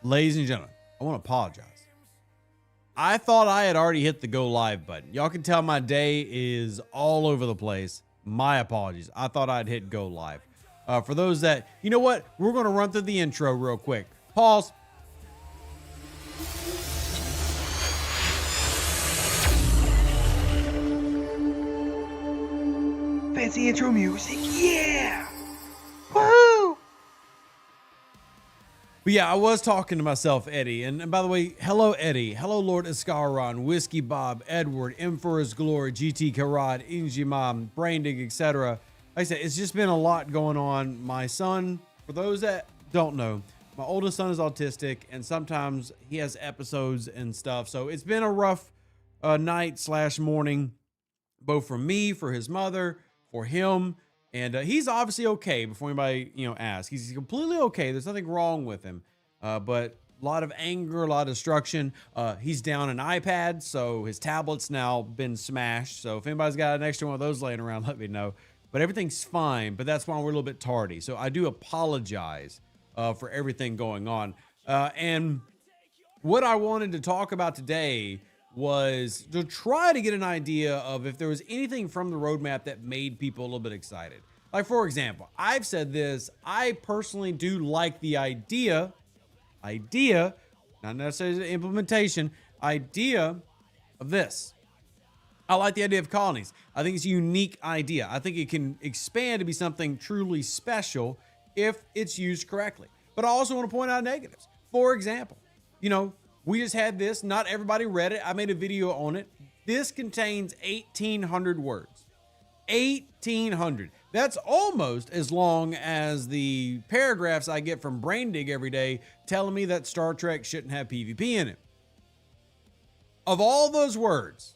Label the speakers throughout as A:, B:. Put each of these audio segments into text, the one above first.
A: Ladies and gentlemen, I want to apologize. I thought I had already hit the go live button. Y'all can tell my day is all over the place. My apologies. I thought I'd hit go live. For those that, you know what? We're going to run through the intro real quick. Pause.
B: Fancy intro music, yeah! Woo!
A: But yeah, I was talking to myself, Eddie. And by the way, hello, Eddie. Hello, Lord Escaron, Whiskey Bob, Edward, M for His Glory, GT Karad, Injimam, Braindig, etc. Like I said, it's just been a lot going on. My son, for those that don't know, my oldest son is autistic, and sometimes he has episodes and stuff. So it's been a rough night/morning, both for me, for his mother, for him. And he's obviously okay before anybody, asks. He's completely okay. There's nothing wrong with him. But a lot of anger, a lot of destruction. He's down an iPad, so his tablet's now been smashed. So if anybody's got an extra one of those laying around, let me know. But everything's fine, but that's why we're a little bit tardy. So I do apologize for everything going on. And what I wanted to talk about today was to try to get an idea of if there was anything from the roadmap that made people a little bit excited. Like, for example, I've said this, I personally do like the idea, not necessarily the implementation, idea of this. I like the idea of colonies. I think it's a unique idea. I think it can expand to be something truly special if it's used correctly. But I also want to point out negatives. For example, we just had this. Not everybody read it. I made a video on it. This contains 1,800 words. 1,800. That's almost as long as the paragraphs I get from Braindig every day telling me that Star Trek shouldn't have PvP in it. Of all those words,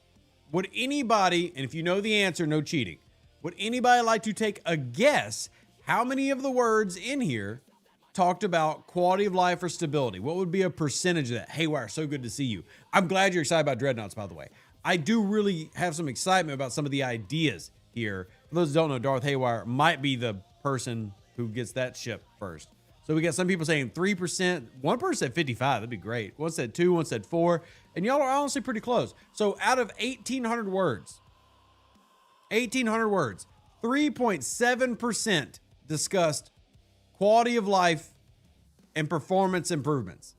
A: would anybody, and if you know the answer, no cheating, would anybody like to take a guess how many of the words in here talked about quality of life or stability? What would be a percentage of that? Haywire, so good to see you. I'm glad you're excited about dreadnoughts, by the way. I do really have some excitement about some of the ideas here. For those who don't know, Darth Haywire might be the person who gets that ship first. So we got some people saying 3%. One person said 55. That'd be great. One said 2, one said 4. And y'all are honestly pretty close. So out of 1,800 words, 3.7% discussed quality of life and performance improvements.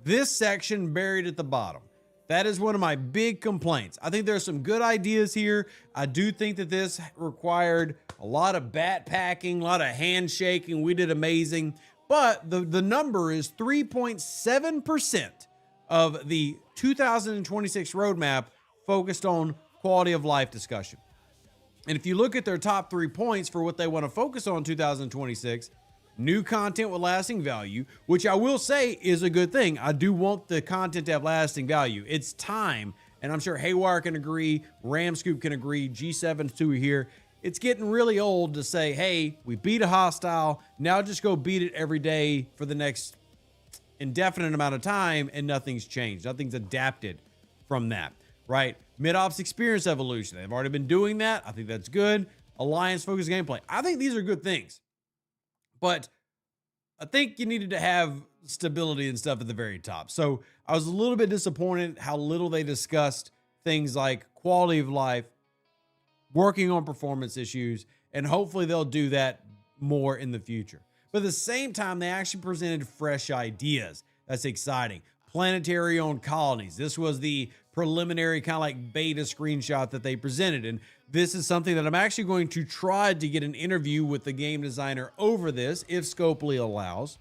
A: This section buried at the bottom. That is one of my big complaints. I think there's some good ideas here. I do think that this required a lot of bat packing, a lot of handshaking. We did amazing. But the number is 3.7% of the 2026 roadmap focused on quality of life discussion. And if you look at their top 3 points for what they want to focus on in 2026, new content with lasting value, which I will say is a good thing. I do want the content to have lasting value. It's time, and I'm sure Haywire can agree, Ramscoop can agree, G7's here. It's getting really old to say, hey, we beat a hostile, now just go beat it every day for the next indefinite amount of time, and nothing's changed. Nothing's adapted from that, right? Mid-ops experience evolution. They've already been doing that. I think that's good. Alliance-focused gameplay. I think these are good things. But I think you needed to have stability and stuff at the very top. So I was a little bit disappointed how little they discussed things like quality of life, working on performance issues, and hopefully they'll do that more in the future. But at the same time, they actually presented fresh ideas. That's exciting. Planetary on colonies. This was the preliminary kind of like beta screenshot that they presented. And this is something that I'm actually going to try to get an interview with the game designer over this, if Scopely allows,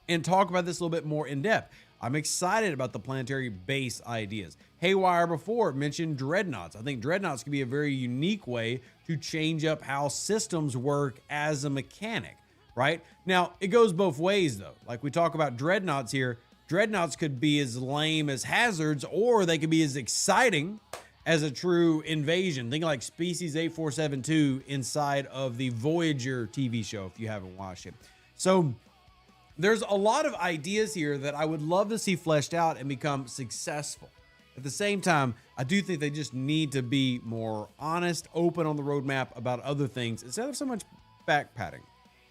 A: and talk about this a little bit more in depth. I'm excited about the planetary base ideas. Haywire before mentioned dreadnoughts. I think dreadnoughts can be a very unique way to change up how systems work as a mechanic, right? Now, it goes both ways though. Like we talk about dreadnoughts here, dreadnoughts could be as lame as hazards, or they could be as exciting as a true invasion. Think like Species 8472 inside of the Voyager TV show, if you haven't watched it. So there's a lot of ideas here that I would love to see fleshed out and become successful. At the same time, I do think they just need to be more honest, open on the roadmap about other things instead of so much backpatting.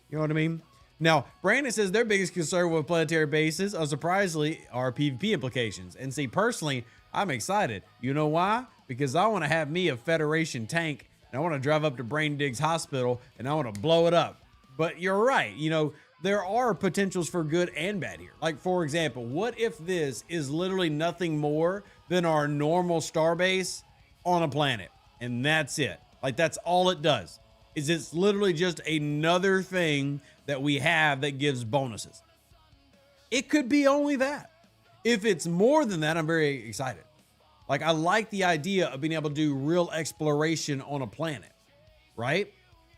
A: You know what I mean? Now, Brandon says their biggest concern with planetary bases, unsurprisingly, are PvP implications. And see, personally, I'm excited. You know why? Because I want to have me a Federation tank, and I want to drive up to Brain Diggs Hospital, and I want to blow it up. But you're right. You know, there are potentials for good and bad here. Like, for example, what if this is literally nothing more than our normal starbase on a planet? And that's it. Like, that's all it does. Is it's literally just another thing that we have that gives bonuses. It could be only that. If it's more than that, I'm very excited. Like, I like the idea of being able to do real exploration on a planet, right?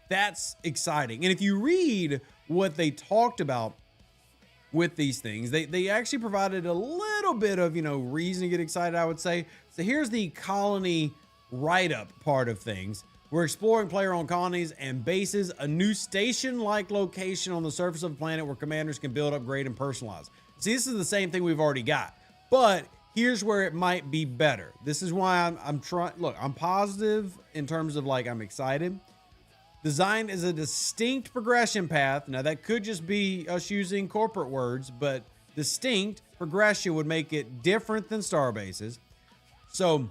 A: That's exciting. And if you read what they talked about with these things, they actually provided a little bit of, reason to get excited, I would say. So here's the colony write-up part of things. We're exploring player-owned colonies and bases, a new station-like location on the surface of the planet where commanders can build, upgrade, and personalize. See, this is the same thing we've already got, but here's where it might be better. This is why I'm trying. Look, I'm positive in terms of I'm excited. Designed as a distinct progression path. Now, that could just be us using corporate words, but distinct progression would make it different than star bases. So,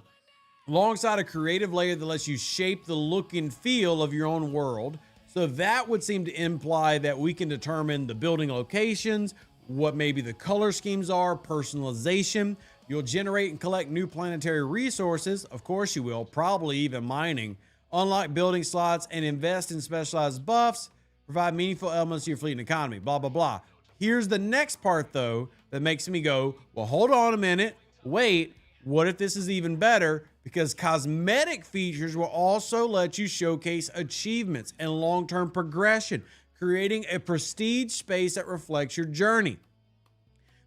A: alongside a creative layer that lets you shape the look and feel of your own world. So that would seem to imply that we can determine the building locations, what maybe the color schemes are, personalization. You'll generate and collect new planetary resources. Of course you will, probably even mining. Unlock building slots and invest in specialized buffs. Provide meaningful elements to your fleet and economy, blah, blah, blah. Here's the next part, though, that makes me go, well, hold on a minute. Wait, what if this is even better? Because cosmetic features will also let you showcase achievements and long-term progression, creating a prestige space that reflects your journey.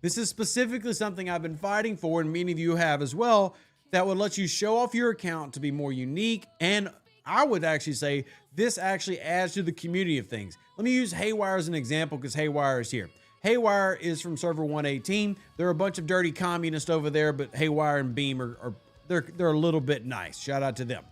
A: This is specifically something I've been fighting for, and many of you have as well, that would let you show off your account to be more unique. And I would actually say this actually adds to the community of things. Let me use Haywire as an example because Haywire is here. Haywire is from server 118. There are a bunch of dirty communists over there, but Haywire and Beam are they're a little bit nice. Shout out to them.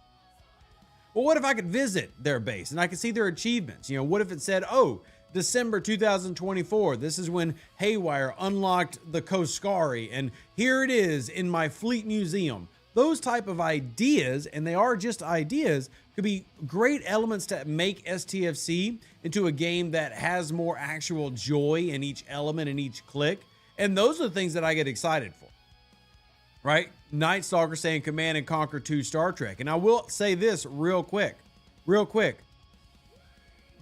A: Well, what if I could visit their base and I could see their achievements? What if it said, oh, December 2024, this is when Haywire unlocked the Koskari, and here it is in my fleet museum. Those type of ideas, and they are just ideas, could be great elements to make STFC into a game that has more actual joy in each element and each click. And those are the things that I get excited for. Right? Night Stalker saying Command and Conquer 2 Star Trek. And I will say this real quick.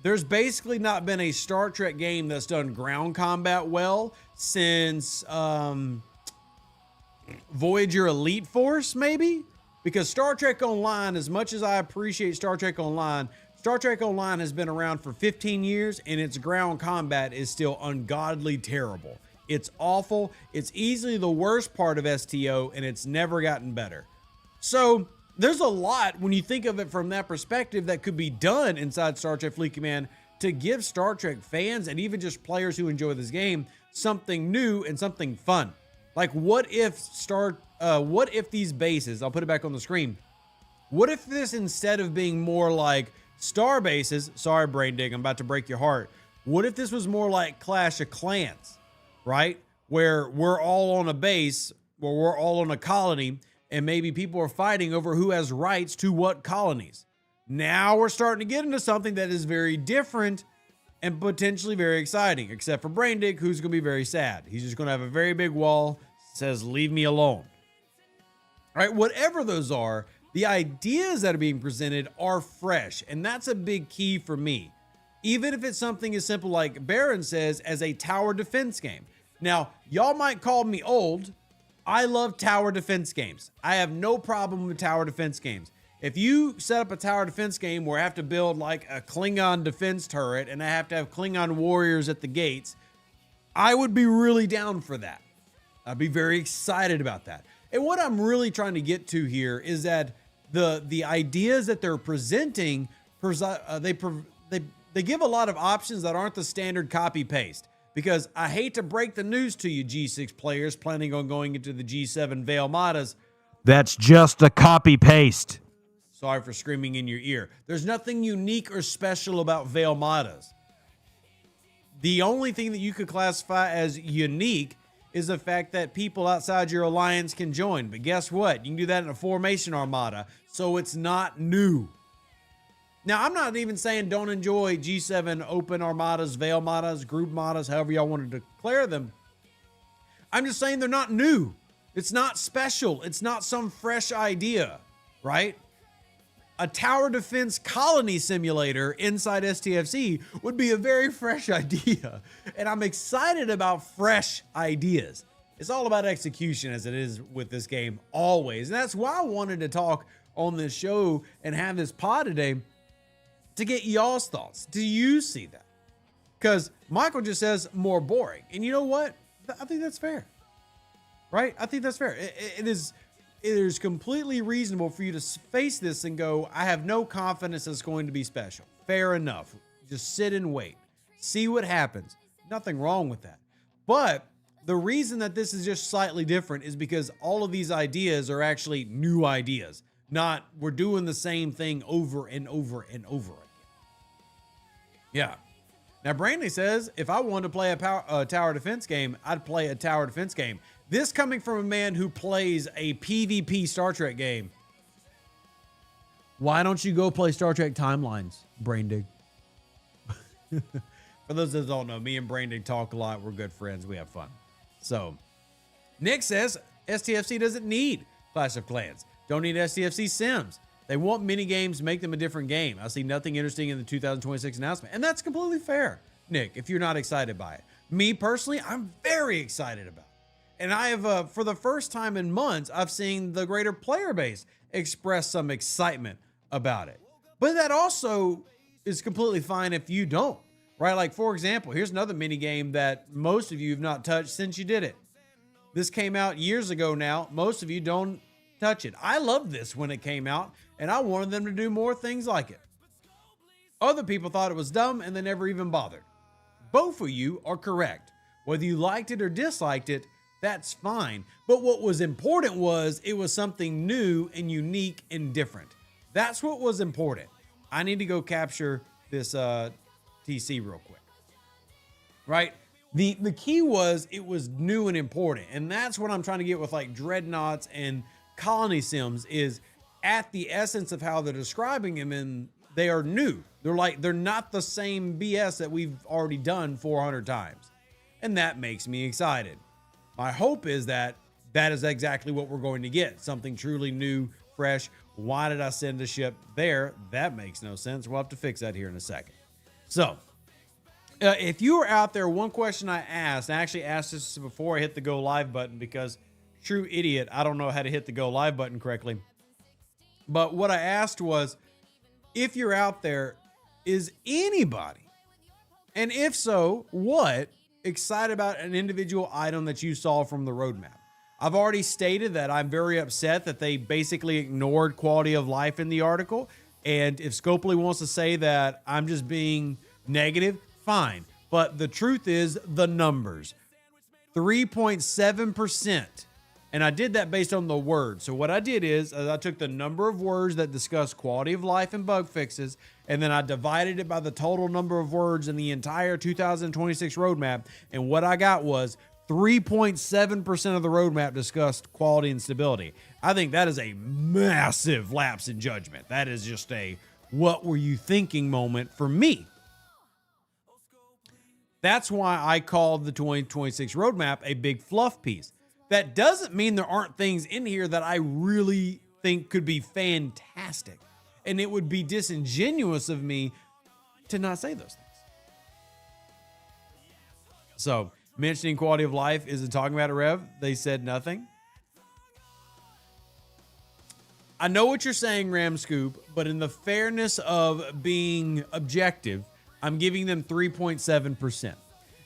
A: There's basically not been a Star Trek game that's done ground combat well since Voyager Elite Force, maybe? Because Star Trek Online, as much as I appreciate Star Trek Online has been around for 15 years and its ground combat is still ungodly terrible. It's awful. It's easily the worst part of STO, and it's never gotten better. So there's a lot when you think of it from that perspective that could be done inside Star Trek Fleet Command to give Star Trek fans and even just players who enjoy this game something new and something fun. Like, what if these bases, I'll put it back on the screen. What if this, instead of being more like star bases, sorry, Brain Dig, I'm about to break your heart. What if this was more like Clash of Clans? Right? Where we're all on a base, where we're all on a colony, and maybe people are fighting over who has rights to what colonies. Now we're starting to get into something that is very different and potentially very exciting, except for Brain Dig, who's going to be very sad. He's just going to have a very big wall that says, leave me alone. All right, whatever those are, the ideas that are being presented are fresh, and that's a big key for me. Even if it's something as simple like Baron says as a tower defense game. Now, y'all might call me old. I love tower defense games. I have no problem with tower defense games. If you set up a tower defense game where I have to build like a Klingon defense turret and I have to have Klingon warriors at the gates, I would be really down for that. I'd be very excited about that. And what I'm really trying to get to here is that the ideas that they're presenting, they give a lot of options that aren't the standard copy paste. Because I hate to break the news to you, G6 players planning on going into the G7 Veil Matas. That's just a copy paste. Sorry for screaming in your ear. There's nothing unique or special about Veil Matas. The only thing that you could classify as unique is the fact that people outside your alliance can join. But guess what? You can do that in a formation armada, so it's not new. Now, I'm not even saying don't enjoy G7 open armadas, veil armadas, group armadas, however y'all want to declare them. I'm just saying they're not new. It's not special. It's not some fresh idea, right? A tower defense colony simulator inside STFC would be a very fresh idea. And I'm excited about fresh ideas. It's all about execution, as it is with this game always. And that's why I wanted to talk on this show and have this pod today to get y'all's thoughts. Do you see that? Because Michael just says more boring. And you know what? I think that's fair. Right? I think that's fair. It is completely reasonable for you to face this and go, I have no confidence it's going to be special. Fair enough. Just sit and wait. See what happens. Nothing wrong with that. But the reason that this is just slightly different is because all of these ideas are actually new ideas. Not we're doing the same thing over and over and over again. Yeah. Now, Brandy says, if I wanted to play a tower defense game, I'd play a tower defense game. This coming from a man who plays a PvP Star Trek game. Why don't you go play Star Trek Timelines, Braindig? For those that don't know, me and Braindig talk a lot. We're good friends. We have fun. So, Nick says, STFC doesn't need Clash of Clans. Don't need STFC Sims. They want mini games, make them a different game. I see nothing interesting in the 2026 announcement. And that's completely fair, Nick, if you're not excited by it. Me personally, I'm very excited about it. And I have, for the first time in months, I've seen the greater player base express some excitement about it. But that also is completely fine if you don't, right? Like, for example, here's another mini game that most of you have not touched since you did it. This came out years ago now. Most of you don't touch it. I loved this when it came out, and I wanted them to do more things like it. Other people thought it was dumb, and they never even bothered. Both of you are correct. Whether you liked it or disliked it, that's fine. But what was important was it was something new and unique and different. That's what was important. I need to go capture this TC real quick. Right? The key was it was new and important. And that's what I'm trying to get with like dreadnoughts and colony sims is at the essence of how they're describing them, and they are new. They're not the same BS that we've already done 400 times. And that makes me excited. My hope is that that is exactly what we're going to get. Something truly new, fresh. Why did I send a ship there? That makes no sense. We'll have to fix that here in a second. So, if you were out there, one question I actually asked this before I hit the go live button because true idiot, I don't know how to hit the go live button correctly. But what I asked was, if you're out there, is anybody, and if so, what, excited about an individual item that you saw from the roadmap? I've already stated that I'm very upset that they basically ignored quality of life in the article. And if Scopely wants to say that I'm just being negative, fine. But the truth is the numbers. 3.7%. And I did that based on the words. So what I did is I took the number of words that discuss quality of life and bug fixes, and then I divided it by the total number of words in the entire 2026 roadmap. And what I got was 3.7% of the roadmap discussed quality and stability. I think that is a massive lapse in judgment. That is just a what were you thinking moment for me. That's why I called the 2026 roadmap a big fluff piece. That doesn't mean there aren't things in here that I really think could be fantastic. And it would be disingenuous of me to not say those things. So, mentioning quality of life isn't talking about it, Rev. They said nothing. I know what you're saying, Ramscoop, but in the fairness of being objective, I'm giving them 3.7%.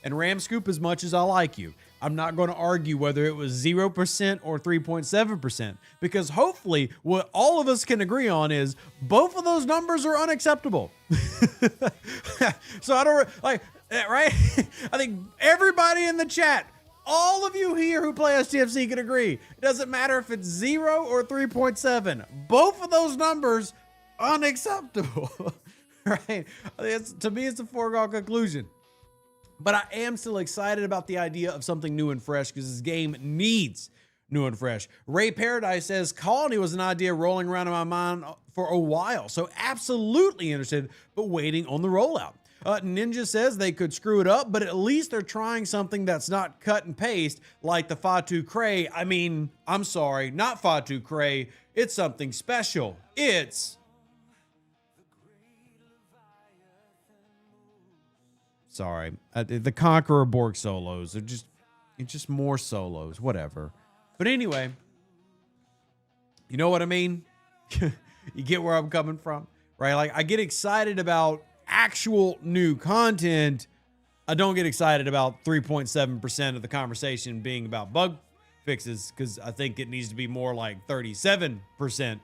A: And Ramscoop, as much as I like you, I'm not going to argue whether it was 0% or 3.7%, because hopefully what all of us can agree on is both of those numbers are unacceptable. So I don't like, right? I think everybody in the chat, all of you here who play STFC can agree. It doesn't matter if it's 0 or 3.7. Both of those numbers unacceptable, right? To me, it's a foregone conclusion. But I am still excited about the idea of something new and fresh because this game needs new and fresh. Ray Paradise says, Colony was an idea rolling around in my mind for a while, so absolutely interested, but waiting on the rollout. Ninja says they could screw it up, but at least they're trying something that's not cut and paste like the Fatu Cray. I mean, I'm sorry, not Fatu Cray. It's something special. It's... Sorry, the Conqueror Borg solos are just more solos, whatever. But anyway, you know what I mean? You get where I'm coming from, right? Like, I get excited about actual new content. I don't get excited about 3.7% of the conversation being about bug fixes because I think it needs to be more like 37%.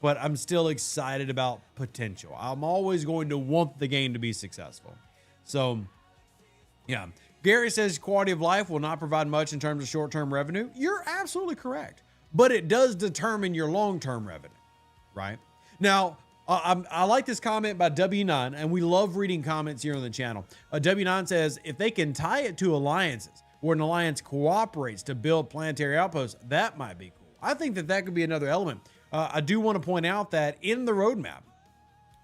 A: But I'm still excited about potential. I'm always going to want the game to be successful. So, yeah. Gary says quality of life will not provide much in terms of short-term revenue. You're absolutely correct. But it does determine your long-term revenue, right? Now, I like this comment by W9, and we love reading comments here on the channel. W9 says, if they can tie it to alliances, where an alliance cooperates to build planetary outposts, that might be cool. I think that could be another element. I do want to point out that in the roadmap,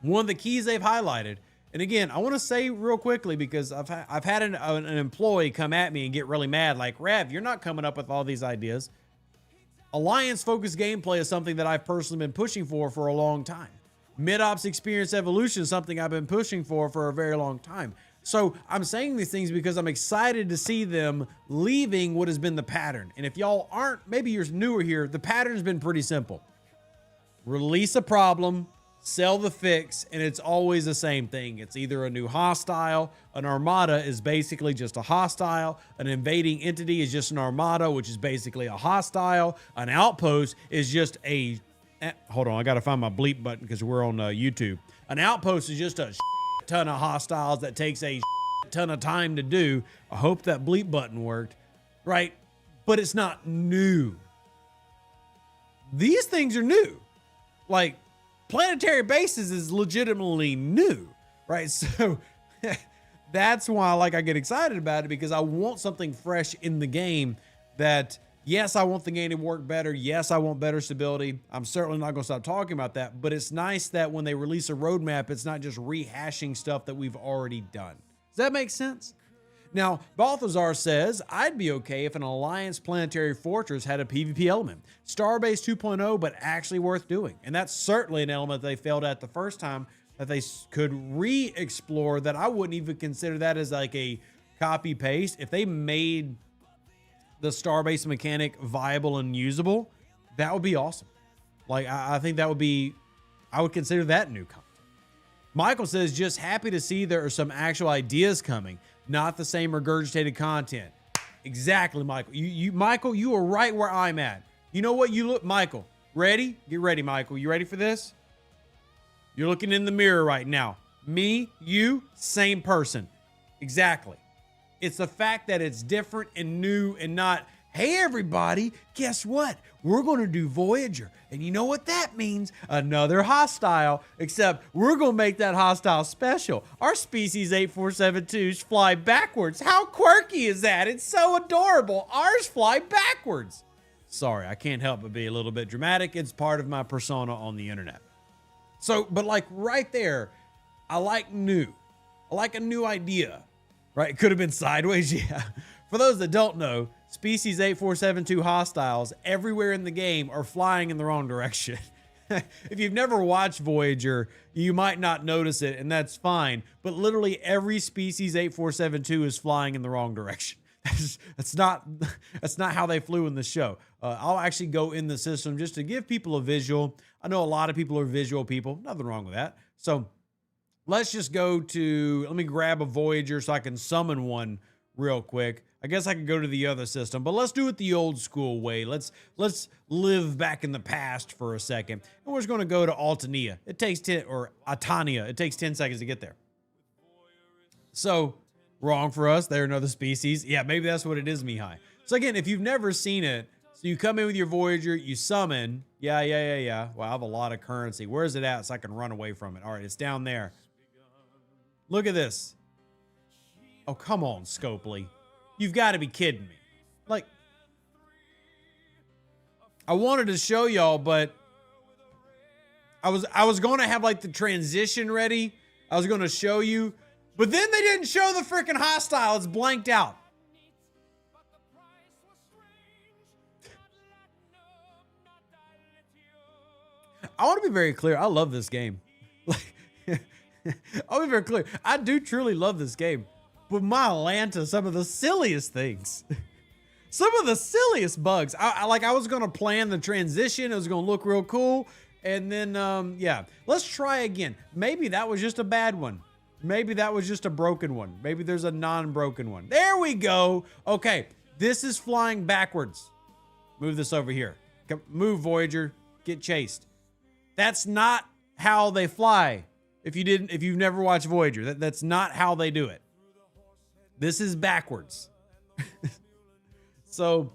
A: one of the keys they've highlighted, and again, I want to say real quickly because I've had an employee come at me and get really mad, like, Rav, you're not coming up with all these ideas. Alliance-focused gameplay is something that I've personally been pushing for a long time. Mid-ops experience evolution is something I've been pushing for a very long time. So I'm saying these things because I'm excited to see them leaving what has been the pattern. And if y'all aren't, maybe you're newer here, the pattern's been pretty simple. Release a problem, sell the fix, and it's always the same thing. It's either a new hostile, an armada is basically just a hostile, an invading entity is just an armada, which is basically a hostile, an outpost is just a... hold on, I gotta find my bleep button because we're on YouTube. An outpost is just a ton of hostiles that takes a ton of time to do. I hope that bleep button worked, right? But it's not new. These things are new. Like, planetary bases is legitimately new, right? So that's why I get excited about it, because I want something fresh in the game that, yes, I want the game to work better. Yes, I want better stability. I'm certainly not going to stop talking about that, but it's nice that when they release a roadmap, it's not just rehashing stuff that we've already done. Does that make sense? Now, Balthazar says, I'd be okay if an Alliance Planetary Fortress had a PvP element. Starbase 2.0, but actually worth doing. And that's certainly an element they failed at the first time that they could re-explore, that I wouldn't even consider that as like a copy-paste. If they made the Starbase mechanic viable and usable, that would be awesome. Like, I think that would be, I would consider that new content. Michael says, just happy to see there are some actual ideas coming. Not the same regurgitated content. Exactly, Michael. Michael, you are right where I'm at. You know what? You look, Michael. Ready? Get ready, Michael. You ready for this? You're looking in the mirror right now. Me, you, same person. Exactly. It's the fact that it's different and new and not, hey, everybody, guess what? We're going to do Voyager. And you know what that means? Another hostile, except we're going to make that hostile special. Our species 8472s fly backwards. How quirky is that? It's so adorable. Ours fly backwards. Sorry, I can't help but be a little bit dramatic. It's part of my persona on the internet. So, but like right there, I like new. I like a new idea, right? It could have been sideways, yeah. For those that don't know, Species 8472 hostiles everywhere in the game are flying in the wrong direction. If you've never watched Voyager, you might not notice it, and that's fine. But literally every Species 8472 is flying in the wrong direction. That's not how they flew in the show. I'll actually go in the system just to give people a visual. I know a lot of people are visual people. Nothing wrong with that. So let's just go to, let me grab a Voyager so I can summon one real quick. I guess I could go to the other system, but let's do it the old school way. Let's live back in the past for a second. And we're just going to go to Altania. It takes 10, or Atania. It takes 10 seconds to get there. So, wrong for us. They're another species. Yeah, maybe that's what it is, Mihai. So again, if you've never seen it, so you come in with your Voyager, you summon. Yeah. Well, I have a lot of currency. Where is it at so I can run away from it? All right, it's down there. Look at this. Oh, come on, Scopely. You've got to be kidding me. Like, I wanted to show y'all, but I was going to have like the transition ready. I was going to show you, but then they didn't show the freaking hostile. It's blanked out. I want to be very clear. I love this game. Like, I'll be very clear. I do truly love this game. But my Atlanta, some of the silliest things. Some of the silliest bugs. I was going to plan the transition. It was going to look real cool. And then, yeah, let's try again. Maybe that was just a bad one. Maybe that was just a broken one. Maybe there's a non-broken one. There we go. Okay, this is flying backwards. Move this over here. Come, move, Voyager. Get chased. That's not how they fly. If you've never watched Voyager, that's not how they do it. This is backwards. So,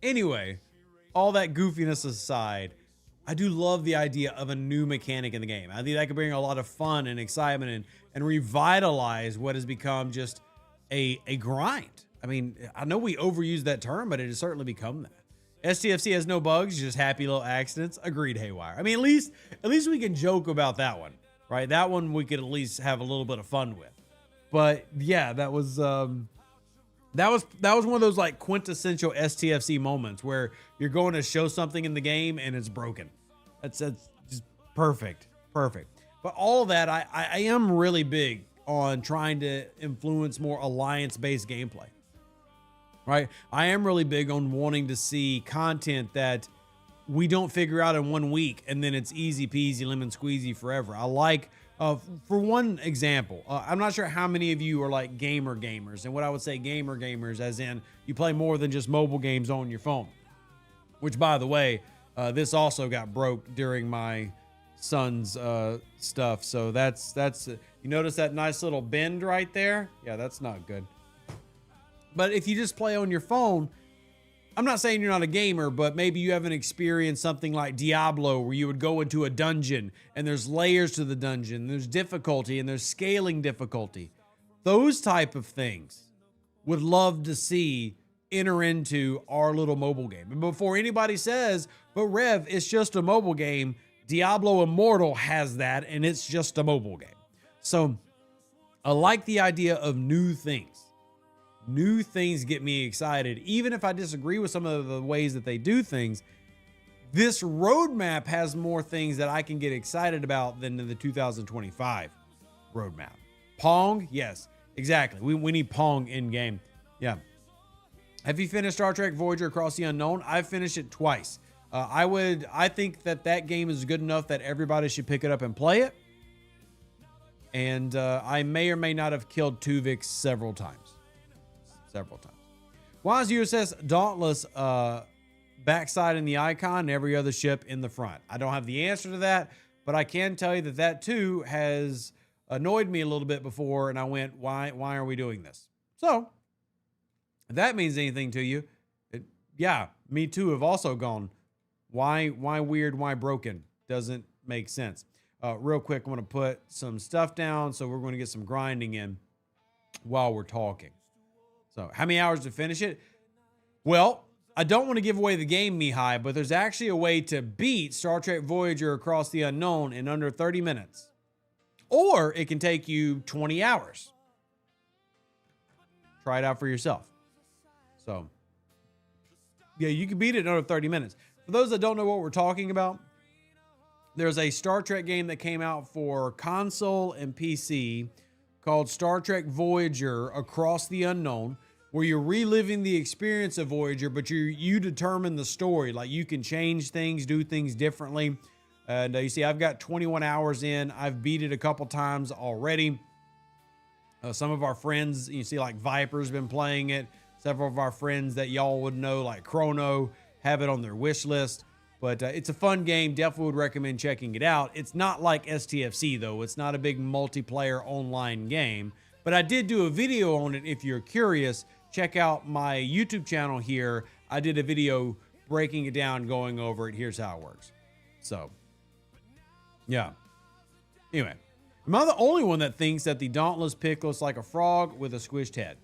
A: anyway, all that goofiness aside, I do love the idea of a new mechanic in the game. I think that could bring a lot of fun and excitement and revitalize what has become just a grind. I mean, I know we overuse that term, but it has certainly become that. STFC has no bugs, just happy little accidents. Agreed, Haywire. I mean, at least we can joke about that one, right? That one we could at least have a little bit of fun with. But yeah, that was one of those like quintessential STFC moments where you're going to show something in the game and it's broken. That's just perfect. But all of that, I am really big on trying to influence more alliance-based gameplay. Right? I am really big on wanting to see content that we don't figure out in 1 week and then it's easy peasy lemon squeezy forever. I like, for one example, I'm not sure how many of you are like gamers. And what I would say gamers as in you play more than just mobile games on your phone. Which, by the way, this also got broke during my son's stuff. So that's you notice that nice little bend right there? Yeah, that's not good. But if you just play on your phone, I'm not saying you're not a gamer, but maybe you haven't experienced something like Diablo where you would go into a dungeon and there's layers to the dungeon, there's difficulty and there's scaling difficulty. Those type of things would love to see enter into our little mobile game. And before anybody says, but Rev, it's just a mobile game, Diablo Immortal has that and it's just a mobile game. So I like the idea of new things. New things get me excited. Even if I disagree with some of the ways that they do things, this roadmap has more things that I can get excited about than the 2025 roadmap. Pong? Yes, exactly. We need Pong in game. Yeah. Have you finished Star Trek Voyager Across the Unknown? I've finished it twice. I think that game is good enough that everybody should pick it up and play it. And I may or may not have killed Tuvix several times. Why is USS Dauntless backside in the icon and every other ship in the front? I don't have the answer to that, but I can tell you that too has annoyed me a little bit before, and I went, why are we doing this? So, if that means anything to you, yeah, me too have also gone, why weird, why broken? Doesn't make sense. Real quick, I'm going to put some stuff down, so we're going to get some grinding in while we're talking. So, how many hours to finish it? Well, I don't want to give away the game, Mihai, but there's actually a way to beat Star Trek Voyager Across the Unknown in under 30 minutes. Or it can take you 20 hours. Try it out for yourself. So, yeah, you can beat it in under 30 minutes. For those that don't know what we're talking about, there's a Star Trek game that came out for console and PC called Star Trek Voyager Across the Unknown, where you're reliving the experience of Voyager, but you determine the story. Like, you can change things, do things differently. And you see, I've got 21 hours in. I've beat it a couple times already. Some of our friends, you see, like Viper's been playing it. Several of our friends that y'all would know, like Chrono, have it on their wish list. But it's a fun game. Definitely would recommend checking it out. It's not like STFC, though. It's not a big multiplayer online game. But I did do a video on it if you're curious. Check out my YouTube channel here. I did a video breaking it down, going over it. Here's how it works. So, yeah. Anyway, Am I the only one that thinks that the Dauntless pick looks like a frog with a squished head?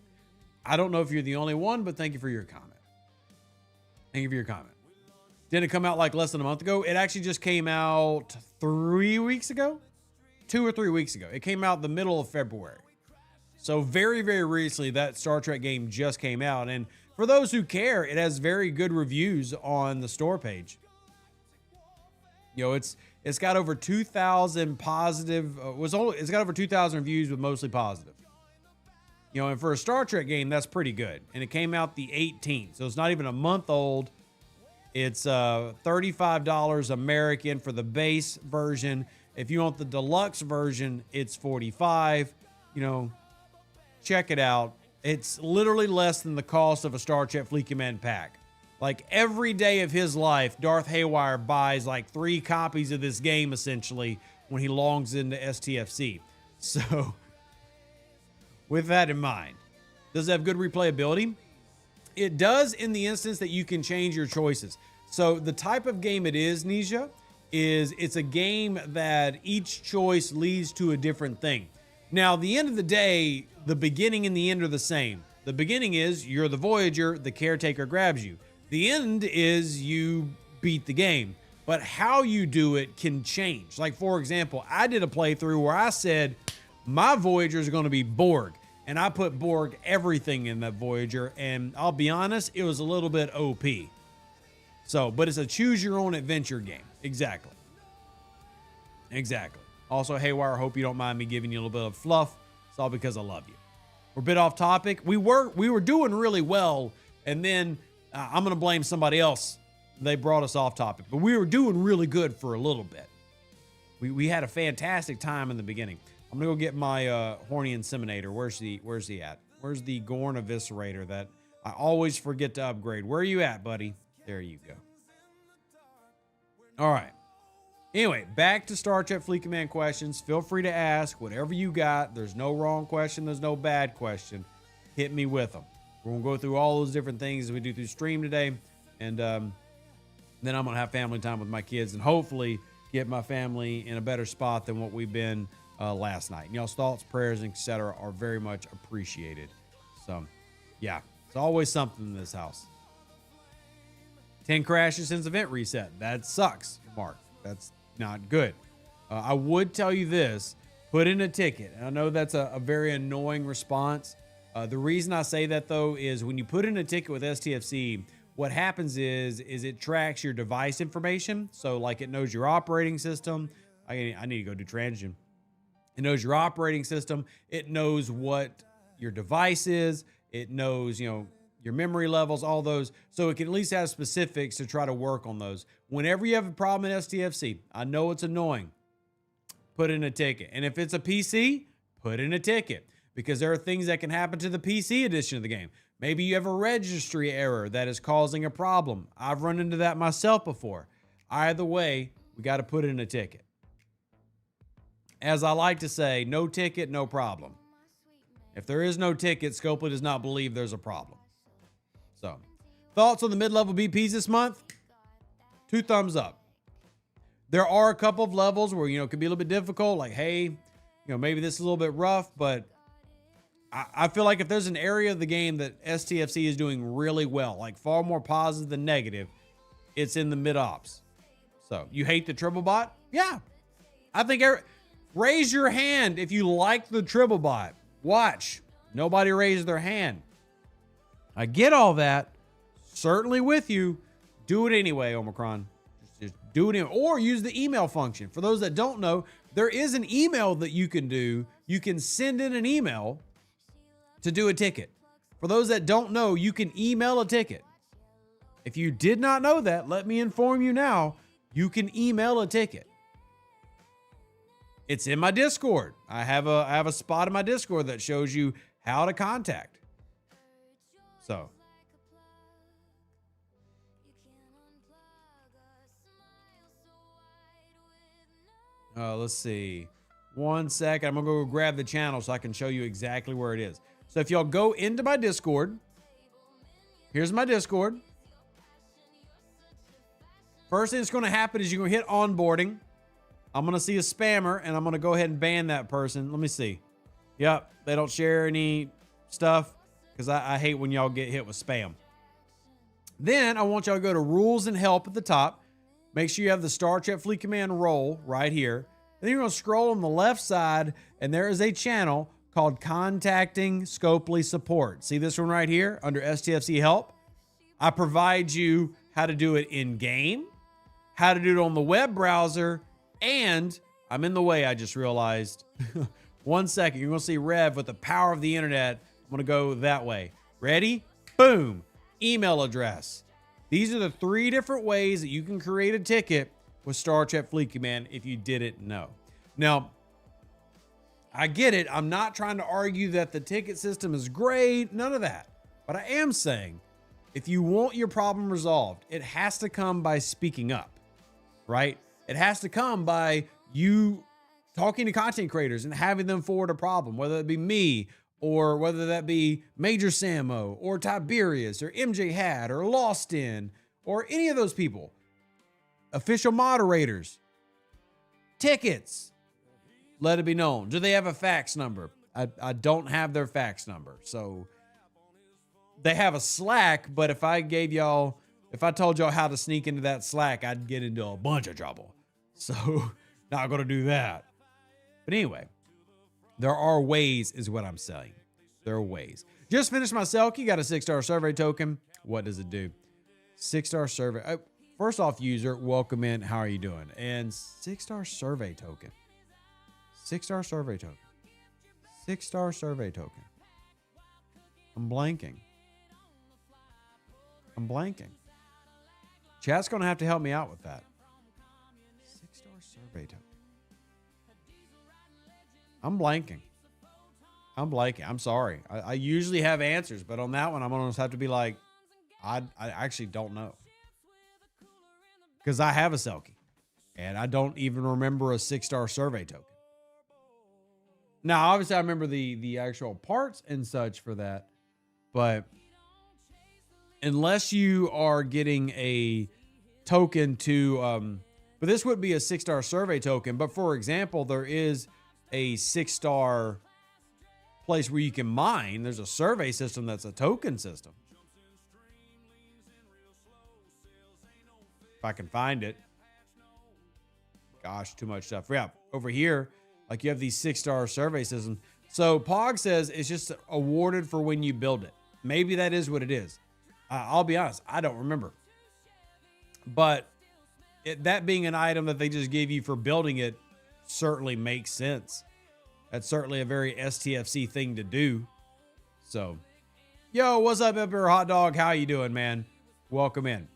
A: I don't know if you're the only one, but thank you for your comment. Thank you for your comment. Did it come out like less than a month ago? It actually just came out 3 weeks ago. 2 or 3 weeks ago. It came out the middle of February. So very, very recently, that Star Trek game just came out. And for those who care, it has very good reviews on the store page. You know, it's got over 2,000 positive. It's got over 2,000 reviews with mostly positive. You know, and for a Star Trek game, that's pretty good. And it came out the 18th, so it's not even a month old. It's $35 American for the base version. If you want the deluxe version, it's $45. You know, check it out. It's literally less than the cost of a Star Trek Fleet Command pack. Like every day of his life, Darth Haywire buys like 3 copies of this game essentially when he logs into STFC. So with that in mind, does it have good replayability? It does, in the instance that you can change your choices. So the type of game it is, Nisha, is it's a game that each choice leads to a different thing. Now, the end of the day, the beginning and the end are the same. The beginning is you're the Voyager, the caretaker grabs you. The end is you beat the game. But how you do it can change. Like, for example, I did a playthrough where I said my Voyager is going to be Borg. And I put Borg everything in that Voyager. And I'll be honest, it was a little bit OP. So, but it's a choose your own adventure game. Exactly. Exactly. Also, Haywire, I hope you don't mind me giving you a little bit of fluff. It's all because I love you. We're a bit off topic. We were doing really well. And then I'm going to blame somebody else. They brought us off topic. But we were doing really good for a little bit. We had a fantastic time in the beginning. I'm going to go get my horny inseminator. Where's he at? Where's the Gorn Eviscerator that I always forget to upgrade? Where are you at, buddy? There you go. All right. Anyway, back to Star Trek Fleet Command questions. Feel free to ask whatever you got. There's no wrong question. There's no bad question. Hit me with them. We're going to go through all those different things as we do through stream today. And then I'm going to have family time with my kids and hopefully get my family in a better spot than what we've been last night. And y'all's thoughts, prayers, etc. are very much appreciated. So, yeah, it's always something in this house. 10 crashes since event reset. That sucks, Mark. That's not good. I would tell you this. Put in a ticket. And I know that's a very annoying response. The reason I say that, though, is when you put in a ticket with STFC, what happens is it tracks your device information. So, like, it knows your operating system. I need to go do Transgen. It knows your operating system. It knows what your device is. It knows, your memory levels, all those. So it can at least have specifics to try to work on those. Whenever you have a problem in STFC, I know it's annoying. Put in a ticket. And if it's a PC, put in a ticket. Because there are things that can happen to the PC edition of the game. Maybe you have a registry error that is causing a problem. I've run into that myself before. Either way, we got to put in a ticket. As I like to say, no ticket, no problem. If there is no ticket, Scopely does not believe there's a problem. So, thoughts on the mid-level BPs this month? 2 thumbs up. There are a couple of levels where, it could be a little bit difficult. Like, hey, maybe this is a little bit rough, but I feel like if there's an area of the game that STFC is doing really well, like far more positive than negative, it's in the mid-ops. So, you hate the triple bot? Yeah. I think raise your hand if you like the triple bot. Watch. Nobody raised their hand. I get all that. Certainly with you. Do it anyway, Omicron. Just do it anyway. Or use the email function. For those that don't know, there is an email that you can do. You can send in an email to do a ticket. For those that don't know, you can email a ticket. If you did not know that, let me inform you now. You can email a ticket. It's in my Discord. I have a spot in my Discord that shows you how to contact. So, let's see. 1 second. I'm going to go grab the channel so I can show you exactly where it is. So if y'all go into my Discord, here's my Discord. First thing that's going to happen is you're going to hit onboarding. I'm going to see a spammer and I'm going to go ahead and ban that person. Let me see. Yep. They don't share any stuff because I hate when y'all get hit with spam. Then I want y'all to go to rules and help at the top. Make sure you have the Star Trek Fleet Command role right here. Then you're going to scroll on the left side and there is a channel called Contacting Scopely Support. See this one right here under STFC Help? I provide you how to do it in game, how to do it on the web browser, and I'm in the way, I just realized. 1 second, you're going to see Rev with the power of the internet. I'm going to go that way. Ready? Boom. Email address. These are the 3 different ways that you can create a ticket with Star Trek Fleet Command if you didn't know. Now, I get it. I'm not trying to argue that the ticket system is great. None of that. But I am saying if you want your problem resolved, it has to come by speaking up, right? It has to come by you talking to content creators and having them forward a problem, whether it be me or whether that be Major Samo or Tiberius or MJ Had or Lost In or any of those people. Official moderators. Tickets. Let it be known. Do they have a fax number? I don't have their fax number. So they have a Slack, but if I told y'all how to sneak into that Slack, I'd get into a bunch of trouble. So not going to do that. But anyway, there are ways is what I'm saying. There are ways. Just finished my Selkie. Got a 6-star survey token. What does it do? 6-star survey. First off, user, welcome in. How are you doing? And 6-star survey token. 6-star survey token. 6-star survey token. I'm blanking. Chat's going to have to help me out with that. 6-star survey token. I'm blanking. I'm sorry. I usually have answers, but on that one, I'm going to have to be like, I actually don't know. Because I have a Selkie. And I don't even remember a 6-star survey token. Now, obviously, I remember the actual parts and such for that. But unless you are getting a token to... but this would be a 6-star survey token. But for example, there is a 6-star place where you can mine. There's a survey system that's a token system. If I can find it. Gosh, too much stuff. Yeah, over here, like you have these 6-star survey systems. So Pog says it's just awarded for when you build it. Maybe that is what it is. I'll be honest, I don't remember. But that being an item that they just gave you for building it certainly makes sense. That's certainly a very STFC thing to do. So, yo, what's up, Emperor Hot Dog? How you doing, man? Welcome in.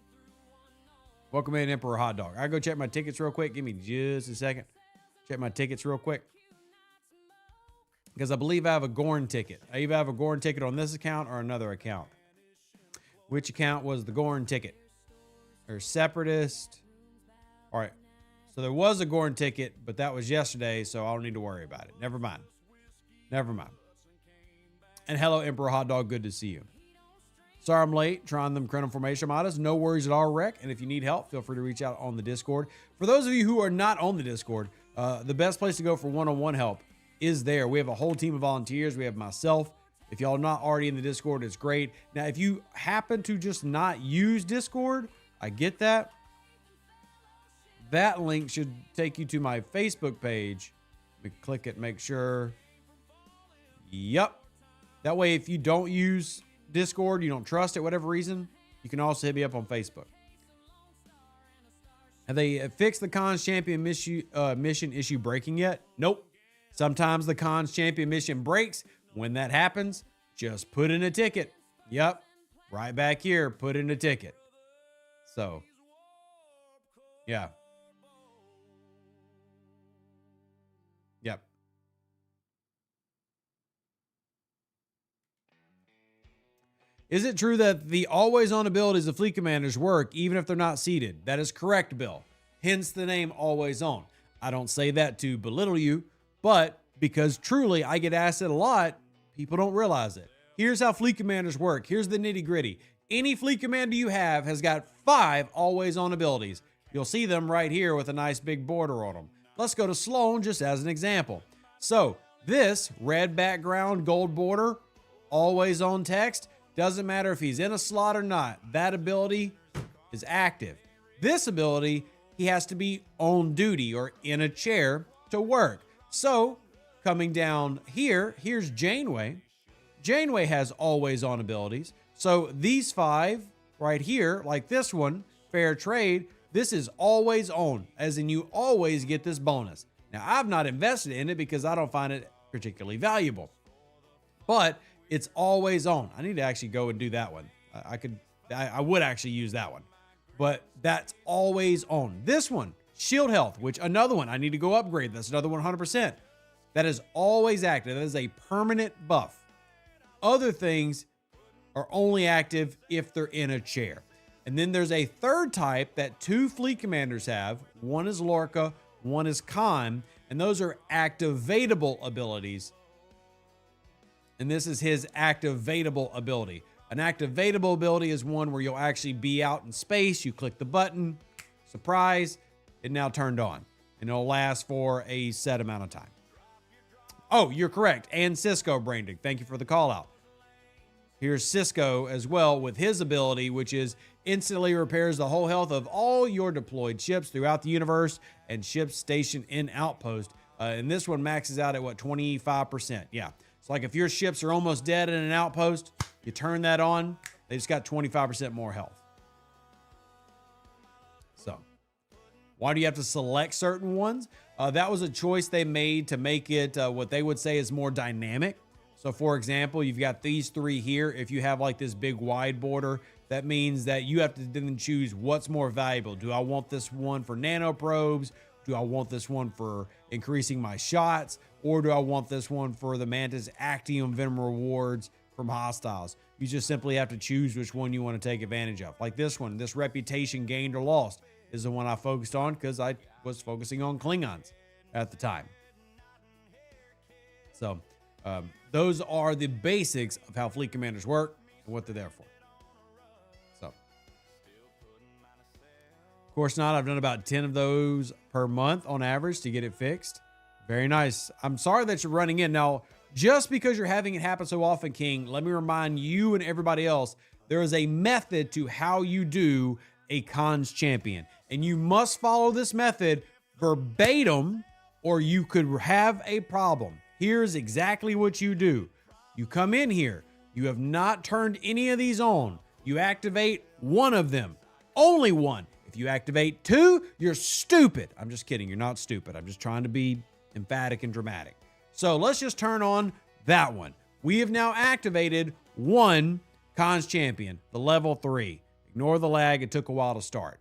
A: Welcome in, Emperor Hot Dog. I go check my tickets real quick. Give me just a second. Check my tickets real quick. Because I believe I have a Gorn ticket. I either have a Gorn ticket on this account or another account. Which account was the Gorn ticket? Or Separatist. All right. So there was a Gorn ticket, but that was yesterday, so I don't need to worry about it. Never mind. Never mind. And hello, Emperor Hot Dog. Good to see you. Sorry I'm late. Trying them Chrono Formation modders. No worries at all, Rec. And if you need help, feel free to reach out on the Discord. For those of you who are not on the Discord, the best place to go for one-on-one help is there. We have a whole team of volunteers. We have myself. If y'all are not already in the Discord, it's great. Now, if you happen to just not use Discord, I get that. That link should take you to my Facebook page. Let me click it, make sure. Yep. That way, if you don't use Discord, you don't trust it, whatever reason, you can also hit me up on Facebook. Have they fixed the Cons Champion mission issue breaking yet? Nope. Sometimes the Cons Champion mission breaks. When that happens, just put in a ticket. Yep. Right back here, put in a ticket. So, yeah. Yep. Is it true that the always-on abilities of fleet commanders work even if they're not seated? That is correct, Bill. Hence the name Always On. I don't say that to belittle you, but because truly I get asked it a lot, people don't realize it. Here's how fleet commanders work. Here's the nitty-gritty. Any fleet commander you have has got 5 always-on abilities. You'll see them right here with a nice big border on them. Let's go to Sloan just as an example. So this red background, gold border, always on text, doesn't matter if he's in a slot or not. That ability is active. This ability, he has to be on duty or in a chair to work. So coming down here, here's Janeway. Janeway has always on abilities. So these 5 right here, like this one, fair trade, this is always on, as in you always get this bonus. Now, I've not invested in it because I don't find it particularly valuable, but it's always on. I need to actually go and do that one. I would actually use that one, but that's always on. This one, shield health, which another one I need to go upgrade. That's another 100%. That is always active. That is a permanent buff. Other things are only active if they're in a chair. And then there's a third type that 2 fleet commanders have. One is Lorca, one is Khan, and those are activatable abilities. And this is his activatable ability. An activatable ability is one where you'll actually be out in space. You click the button, surprise, it now turned on. And it'll last for a set amount of time. Oh, you're correct. And Cisco, Brandon. Thank you for the call out. Here's Cisco as well with his ability, which is instantly repairs the whole health of all your deployed ships throughout the universe and ships stationed in outpost. And this one maxes out at what, 25%? Yeah. It's like if your ships are almost dead in an outpost, you turn that on, they just got 25% more health. So why do you have to select certain ones? That was a choice they made to make it what they would say is more dynamic. So for example, you've got these 3 here. If you have like this big wide border, that means that you have to then choose what's more valuable. Do I want this one for nanoprobes? Do I want this one for increasing my shots? Or do I want this one for the Mantis Actium Venom rewards from hostiles? You just simply have to choose which one you want to take advantage of. Like this one, this reputation gained or lost is the one I focused on because I was focusing on Klingons at the time. So those are the basics of how fleet commanders work and what they're there for. So, of course not, I've done about 10 of those per month on average to get it fixed. Very nice. I'm sorry that you're running in. Now, just because you're having it happen so often, King, let me remind you and everybody else, there is a method to how you do a cons champion. And you must follow this method verbatim or you could have a problem. Here's exactly what you do. You come in here. You have not turned any of these on. You activate one of them. Only one. If you activate 2, you're stupid. I'm just kidding. You're not stupid. I'm just trying to be emphatic and dramatic. So let's just turn on that one. We have now activated one cons champion, the level 3. Ignore the lag. It took a while to start.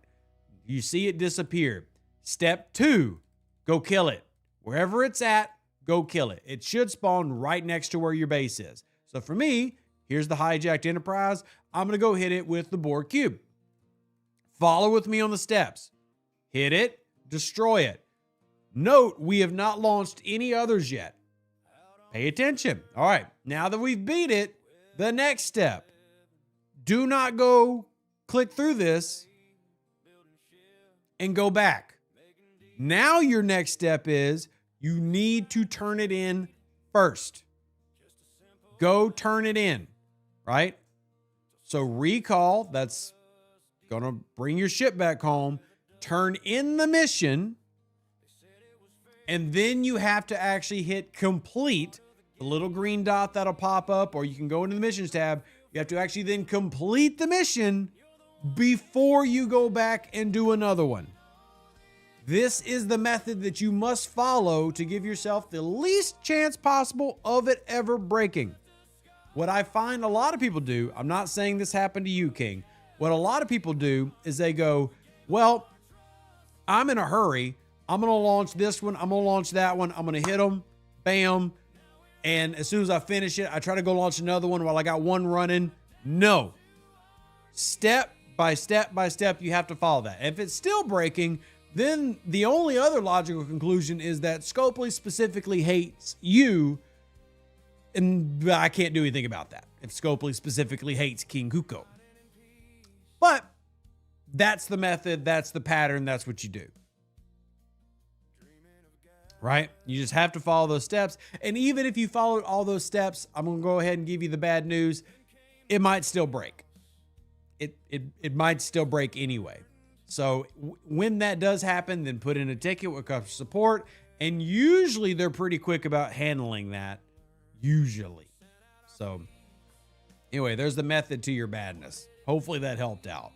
A: You see it disappeared. Step 2, go kill it. Wherever it's at, go kill it. It should spawn right next to where your base is. So for me, here's the hijacked Enterprise. I'm going to go hit it with the Borg Cube. Follow with me on the steps. Hit it, destroy it. Note, we have not launched any others yet. Pay attention. All right, now that we've beat it, the next step. Do not go click through this and go back. Now your next step is you need to turn it in first. Go turn it in, right? So recall, that's going to bring your ship back home. Turn in the mission. And then you have to actually hit complete, the little green dot that'll pop up, or you can go into the missions tab. You have to actually then complete the mission before you go back and do another one. This is the method that you must follow to give yourself the least chance possible of it ever breaking. What I find a lot of people do, I'm not saying this happened to you, King. What a lot of people do is they go, well, I'm in a hurry. I'm going to launch this one. I'm going to launch that one. I'm going to hit them. Bam. And as soon as I finish it, I try to go launch another one while I got one running. No. Step by step by step, you have to follow that. If it's still breaking, then the only other logical conclusion is that Scopely specifically hates you. And I can't do anything about that if Scopely specifically hates King Kuko. But that's the method. That's the pattern. That's what you do. right? You just have to follow those steps. And even if you followed all those steps, I'm going to go ahead and give you the bad news. It might still break. It might still break anyway. So when that does happen, then put in a ticket with customer support. And usually they're pretty quick about handling that. Usually. So anyway, there's the method to your badness. Hopefully that helped out.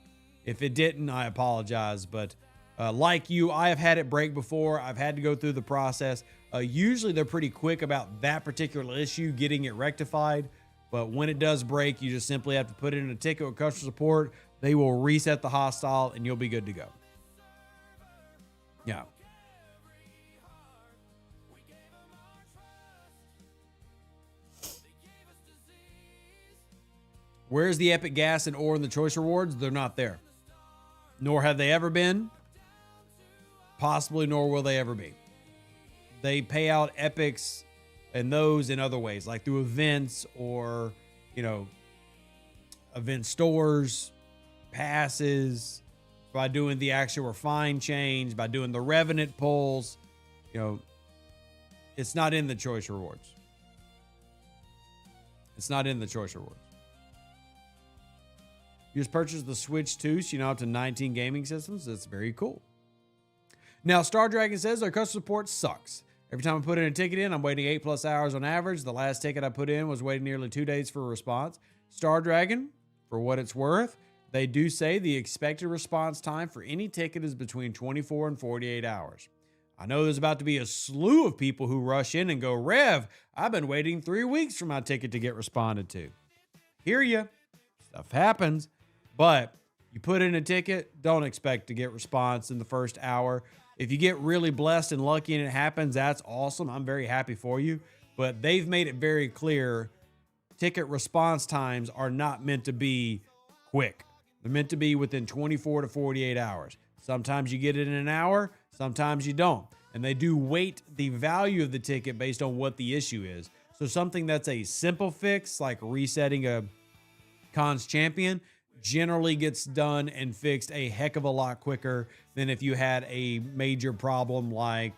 A: If it didn't, I apologize. But like you, I have had it break before. I've had to go through the process. Usually they're pretty quick about that particular issue, getting it rectified. But when it does break, you just simply have to put it in a ticket with customer support. They will reset the hostile and you'll be good to go. Yeah. Where's the epic gas and ore in the choice rewards? They're not there. Nor have they ever been. Possibly, nor will they ever be. They pay out epics and those in other ways, like through events or, event stores, passes, by doing the actual refine change, by doing the revenant pulls. It's not in the choice rewards. It's not in the choice rewards. You just purchased the Switch 2, so up to 19 gaming systems. That's very cool. Now, Star Dragon says our customer support sucks. Every time I put in a ticket I'm waiting 8+ hours on average. The last ticket I put in was waiting nearly 2 days for a response. Star Dragon, for what it's worth, they do say the expected response time for any ticket is between 24 and 48 hours. I know there's about to be a slew of people who rush in and go, Rev, I've been waiting 3 weeks for my ticket to get responded to. Hear ya. Stuff happens. But you put in a ticket, don't expect to get response in the first hour. If you get really blessed and lucky and it happens, that's awesome. I'm very happy for you. But they've made it very clear ticket response times are not meant to be quick. They're meant to be within 24 to 48 hours. Sometimes you get it in an hour, sometimes you don't. And they do weight the value of the ticket based on what the issue is. So something that's a simple fix, like resetting a cons champion, generally gets done and fixed a heck of a lot quicker than if you had a major problem like,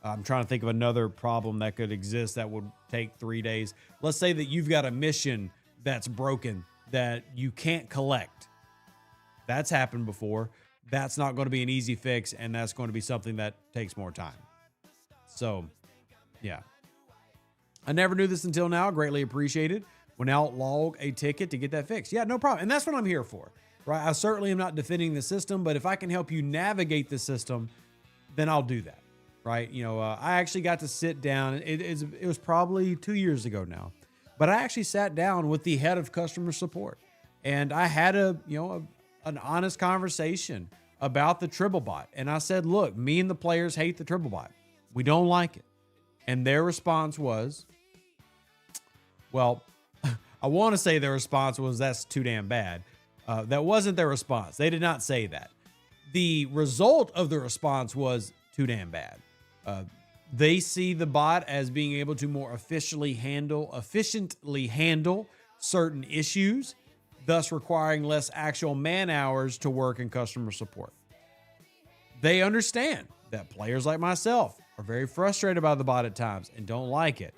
A: I'm trying to think of another problem that could exist that would take 3 days. Let's say that you've got a mission that's broken that you can't collect. That's happened before. That's not going to be an easy fix, and that's going to be something that takes more time. So, yeah. I never knew this until now. Greatly appreciated. Will now log a ticket to get that fixed. Yeah, no problem. And that's what I'm here for, right? I certainly am not defending the system, but if I can help you navigate the system, then I'll do that, right? I actually got to sit down. It was probably 2 years ago now, but I actually sat down with the head of customer support, and I had an honest conversation about the triple bot. And I said, look, me and the players hate the triple bot. We don't like it. And their response was, well, I want to say their response was, that's too damn bad. That wasn't their response. They did not say that. The result of the response was too damn bad. They see the bot as being able to more efficiently handle certain issues, thus requiring less actual man hours to work in customer support. They understand that players like myself are very frustrated by the bot at times and don't like it.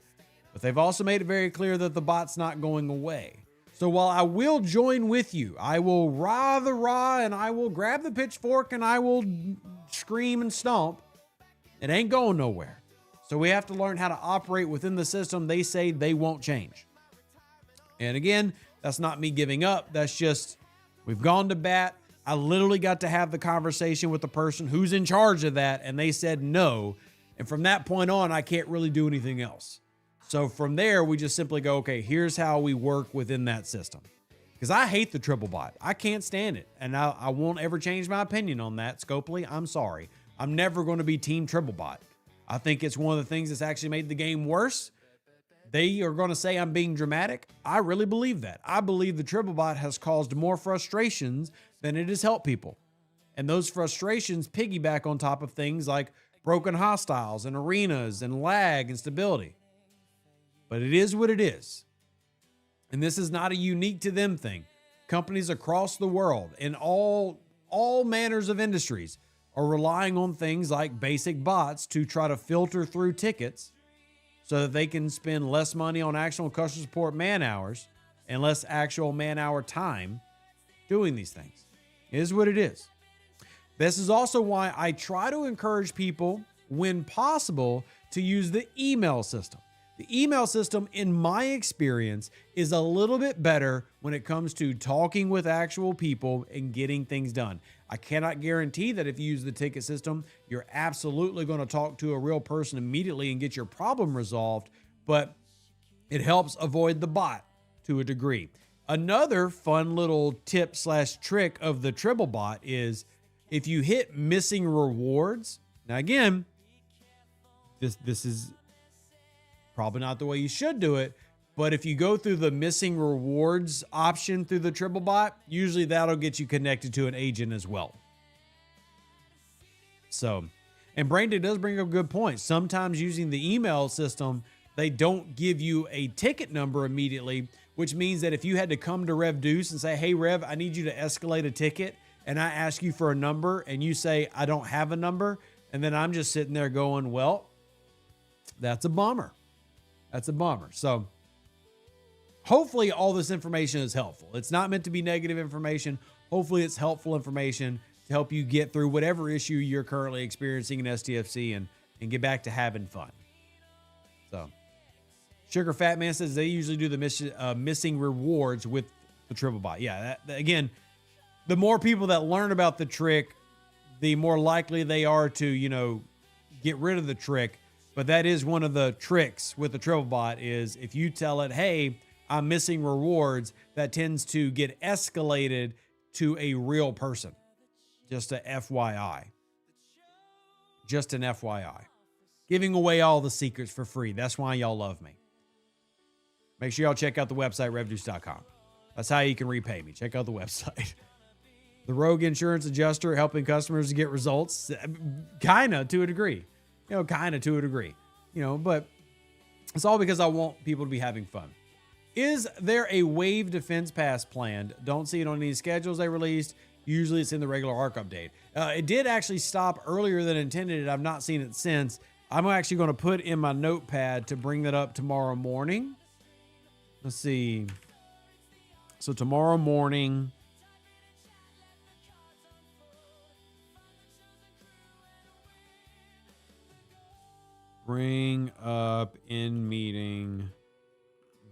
A: But they've also made it very clear that the bot's not going away. So while I will join with you, I will rah the rah and I will grab the pitchfork and I will scream and stomp. It ain't going nowhere. So we have to learn how to operate within the system they say they won't change. And again, that's not me giving up. That's just, we've gone to bat. I literally got to have the conversation with the person who's in charge of that, and they said no. And from that point on, I can't really do anything else. So from there, we just simply go, okay, here's how we work within that system. Because I hate the triple bot. I can't stand it. And I won't ever change my opinion on that. Scopely, I'm sorry. I'm never going to be team triple bot. I think it's one of the things that's actually made the game worse. They are going to say I'm being dramatic. I really believe that. I believe the triple bot has caused more frustrations than it has helped people. And those frustrations piggyback on top of things like broken hostiles and arenas and lag and stability. But it is what it is. And this is not a unique to them thing. Companies across the world in all manners of industries are relying on things like basic bots to try to filter through tickets so that they can spend less money on actual customer support man hours and less actual man hour time doing these things. It is what it is. This is also why I try to encourage people, when possible, to use the email system. The email system, in my experience, is a little bit better when it comes to talking with actual people and getting things done. I cannot guarantee that if you use the ticket system, you're absolutely going to talk to a real person immediately and get your problem resolved, but it helps avoid the bot to a degree. Another fun little tip / trick of the Tribble bot is if you hit missing rewards. Now, again, this is probably not the way you should do it, but if you go through the missing rewards option through the Tribble bot, usually that'll get you connected to an agent as well. So, and Brandon does bring up a good point. Sometimes using the email system, they don't give you a ticket number immediately, which means that if you had to come to Rev Deuce and say, hey, Rev, I need you to escalate a ticket, and I ask you for a number, and you say, I don't have a number, and then I'm just sitting there going, well, that's a bummer. That's a bummer. So hopefully all this information is helpful. It's not meant to be negative information. Hopefully it's helpful information to help you get through whatever issue you're currently experiencing in STFC and get back to having fun. So Sugar Fat Man says they usually do the missing rewards with the Tribble bot. Yeah, again, the more people that learn about the trick, the more likely they are to, get rid of the trick. But that is one of the tricks with the Tribble bot is if you tell it, hey, I'm missing rewards, that tends to get escalated to a real person. Just a FYI. Just an FYI. Giving away all the secrets for free. That's why y'all love me. Make sure y'all check out the website, revdeuce.com. That's how you can repay me. Check out the website. The Rogue Insurance Adjuster helping customers to get results. Kind of to a degree. But it's all because I want people to be having fun. Is there a wave defense pass planned? Don't see it on any schedules they released. Usually it's in the regular ARC update. It did actually stop earlier than intended. I've not seen it since. I'm actually going to put in my notepad to bring that up tomorrow morning. Let's see. So tomorrow morning, bring up in meeting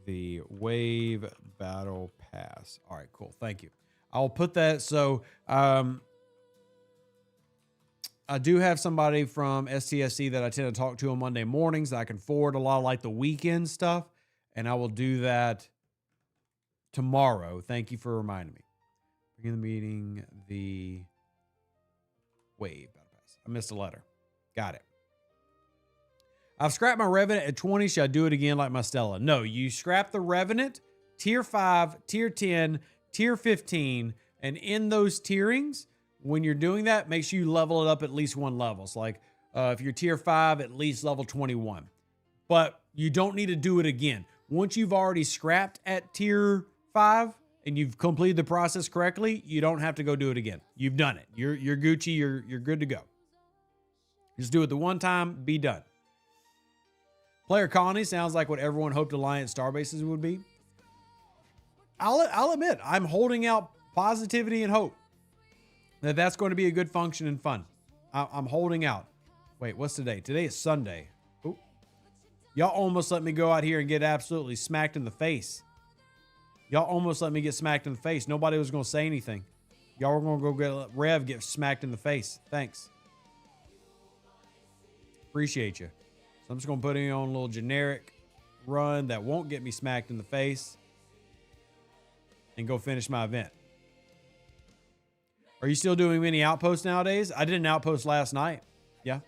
A: the Wave Battle Pass. All right, cool. Thank you. I'll put that. So I do have somebody from STFC that I tend to talk to on Monday mornings that I can forward a lot of like the weekend stuff. And I will do that tomorrow. Thank you for reminding me. Bring in the meeting the Wave Battle Pass. I missed a letter. Got it. I've scrapped my Revenant at 20. Should I do it again like my Stella? No, you scrap the Revenant, tier 5, tier 10, tier 15. And in those tierings, when you're doing that, make sure you level it up at least one level. So like if you're tier 5, at least level 21. But you don't need to do it again. Once you've already scrapped at tier 5 and you've completed the process correctly, you don't have to go do it again. You've done it. You're Gucci. You're good to go. Just do it the one time, be done. Player Colony sounds like what everyone hoped Alliance Starbases would be. I'll admit, I'm holding out positivity and hope that that's going to be a good function and fun. I'm holding out. Wait, what's today? Today is Sunday. Ooh. Y'all almost let me go out here and get absolutely smacked in the face. Y'all almost let me get smacked in the face. Nobody was going to say anything. Y'all were going to go get Rev get smacked in the face. Thanks. Appreciate you. So I'm just going to put in on a little generic run that won't get me smacked in the face and go finish my event. Are you still doing many outposts nowadays? I did an outpost last night. Yeah.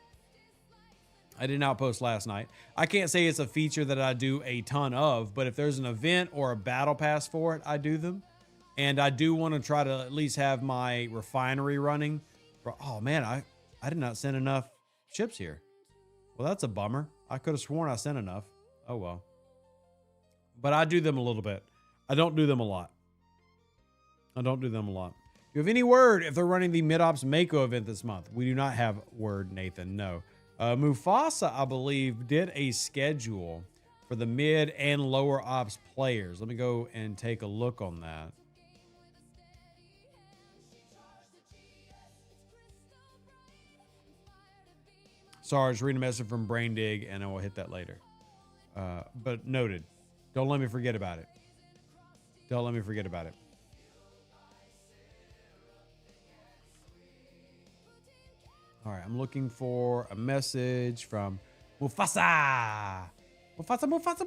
A: I did an outpost last night. I can't say it's a feature that I do a ton of, but if there's an event or a battle pass for it, I do them. And I do want to try to at least have my refinery running. Oh man, I did not send enough ships here. Well, that's a bummer. I could have sworn I sent enough. Oh, well. But I do them a little bit. I don't do them a lot. you have any word if they're running the mid-ops Mako event this month? We do not have word, Nathan. No. Mufasa, I believe, did a schedule for the mid and lower ops players. Let me go and take a look on that. Sorry, I was reading a message from Brain Dig, and I will hit that later. But noted. Don't let me forget about it. Don't let me forget about it. All right, I'm looking for a message from Mufasa. Mufasa.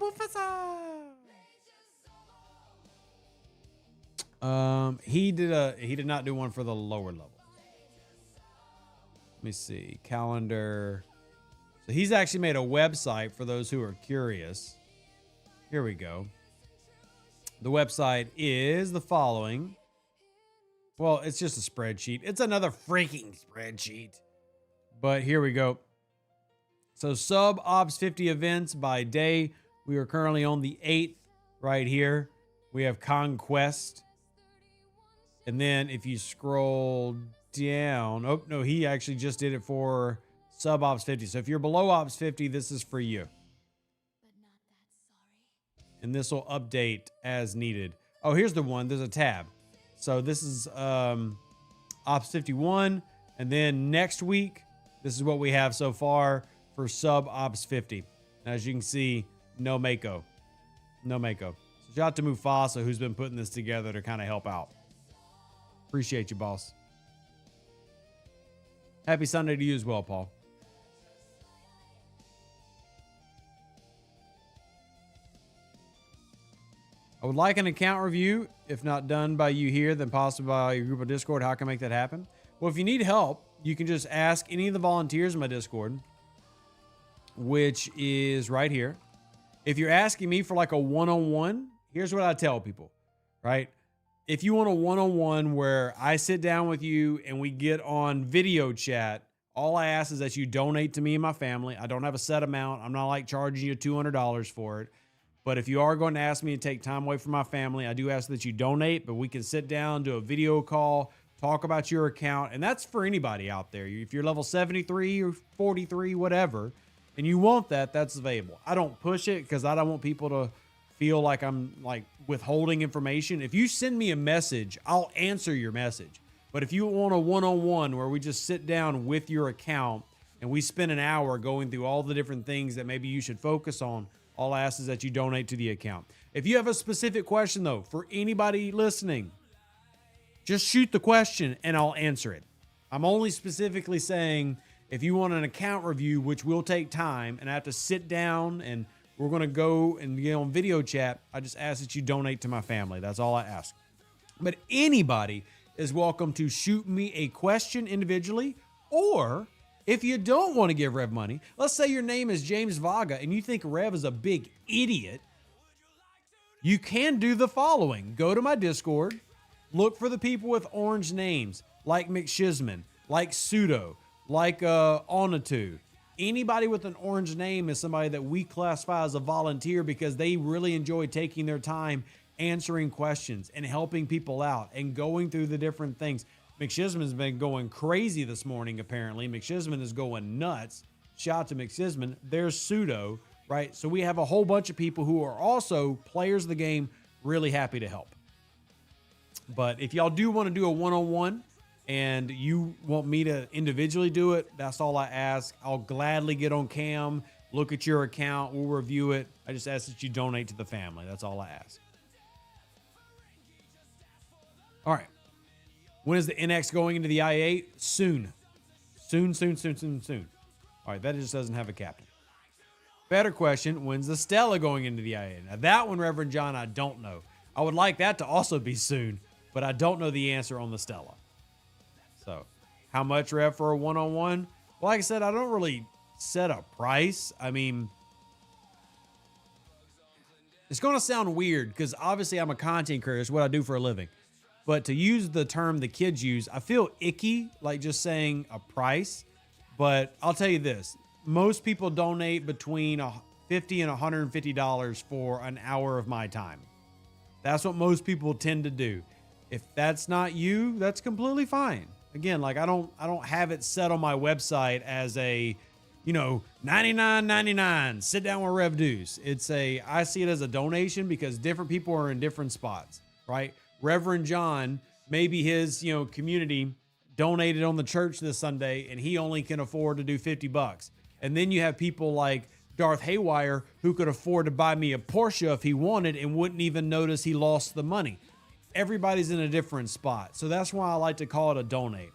A: He did not do one for the lower level. Let me see. Calendar. So he's actually made a website for those who are curious. Here we go. The website is the following. Well, it's just a spreadsheet. It's another freaking spreadsheet. But here we go. So sub ops 50 events by day. We are currently on the 8th right here. We have Conquest. And then if you scroll down, oh no, he actually just did it for sub ops 50. So if you're below ops 50, this is for you. And this will update as needed. Oh, here's the one. There's a tab. So this is ops 51. And then next week, this is what we have so far for sub ops 50. As you can see, no Mako. No Mako. So shout out to Mufasa, who's been putting this together to kind of help out. Appreciate you, boss. Happy Sunday to you as well, Paul. I would like an account review. If not done by you here, then possibly by your group of Discord. How can I make that happen? Well, if you need help, you can just ask any of the volunteers in my Discord, which is right here. If you're asking me for like a one-on-one, here's what I tell people, right? If you want a one-on-one where I sit down with you and we get on video chat, all I ask is that you donate to me and my family. I don't have a set amount. I'm not like charging you $200 for it. But if you are going to ask me to take time away from my family, I do ask that you donate, but we can sit down, do a video call, talk about your account. And that's for anybody out there. If you're level 73 or 43, whatever, and you want that, that's available. I don't push it because I don't want people to feel like I'm like withholding information. If you send me a message, I'll answer your message. But if you want a one-on-one where we just sit down with your account and we spend an hour going through all the different things that maybe you should focus on, all I ask is that you donate to the account. If you have a specific question, though, for anybody listening, just shoot the question and I'll answer it. I'm only specifically saying if you want an account review, which will take time, and I have to sit down and we're going to go and get on video chat, I just ask that you donate to my family. That's all I ask. But anybody is welcome to shoot me a question individually, or if you don't want to give Rev money, let's say your name is James Vaga and you think Rev is a big idiot, you can do the following. Go to my Discord, look for the people with orange names, like McShizman, like Pseudo, like Onatu. Anybody with an orange name is somebody that we classify as a volunteer because they really enjoy taking their time answering questions and helping people out and going through the different things. McShizman's been going crazy this morning, apparently. McShizman is going nuts. Shout out to McShizman. There's Pseudo, right? So we have a whole bunch of people who are also players of the game, really happy to help. But if y'all do want to do a one-on-one and you want me to individually do it, that's all I ask. I'll gladly get on cam, look at your account, we'll review it. I just ask that you donate to the family. That's all I ask. All right. When is the NX going into the IA? Soon. Soon. All right, that just doesn't have a captain. Better question, when's the Stella going into the IA? Now that one, Reverend John, I don't know. I would like that to also be soon, but I don't know the answer on the Stella. So, how much, Rev, for a one-on-one? Well, like I said, I don't really set a price. I mean, it's going to sound weird because obviously I'm a content creator. It's what I do for a living. But to use the term the kids use, I feel icky, like just saying a price. But I'll tell you this. Most people donate between $50 and $150 for an hour of my time. That's what most people tend to do. If that's not you, that's completely fine. Again, like I don't have it set on my website as a, $99.99, sit down with Rev Deuce. I see it as a donation because different people are in different spots, right? Reverend John, maybe his, community donated on the church this Sunday and he only can afford to do $50. And then you have people like Darth Haywire who could afford to buy me a Porsche if he wanted and wouldn't even notice he lost the money. Everybody's in a different spot. So that's why I like to call it a donate,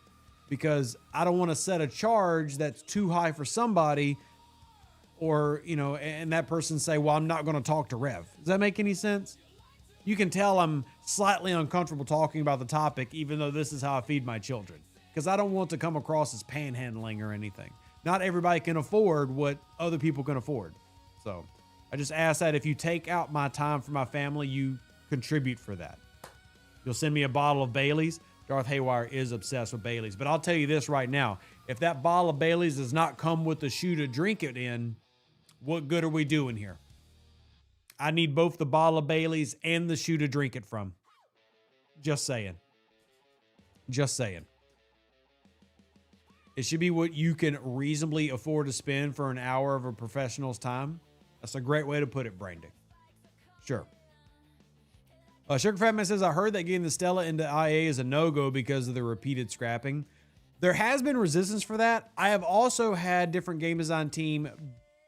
A: because I don't want to set a charge that's too high for somebody or, and that person say, well, I'm not going to talk to Rev. Does that make any sense? You can tell I'm slightly uncomfortable talking about the topic, even though this is how I feed my children, because I don't want to come across as panhandling or anything. Not everybody can afford what other people can afford. So I just ask that if you take out my time for my family, you contribute for that. You'll send me a bottle of Bailey's. Darth Haywire is obsessed with Bailey's. But I'll tell you this right now. If that bottle of Bailey's does not come with the shoe to drink it in, what good are we doing here? I need both the bottle of Bailey's and the shoe to drink it from. Just saying. Just saying. It should be what you can reasonably afford to spend for an hour of a professional's time. That's a great way to put it, Brandon. Sure. Sugar Fat Man says, I heard that getting the Stella into IA is a no-go because of the repeated scrapping. There has been resistance for that. I have also had different game design team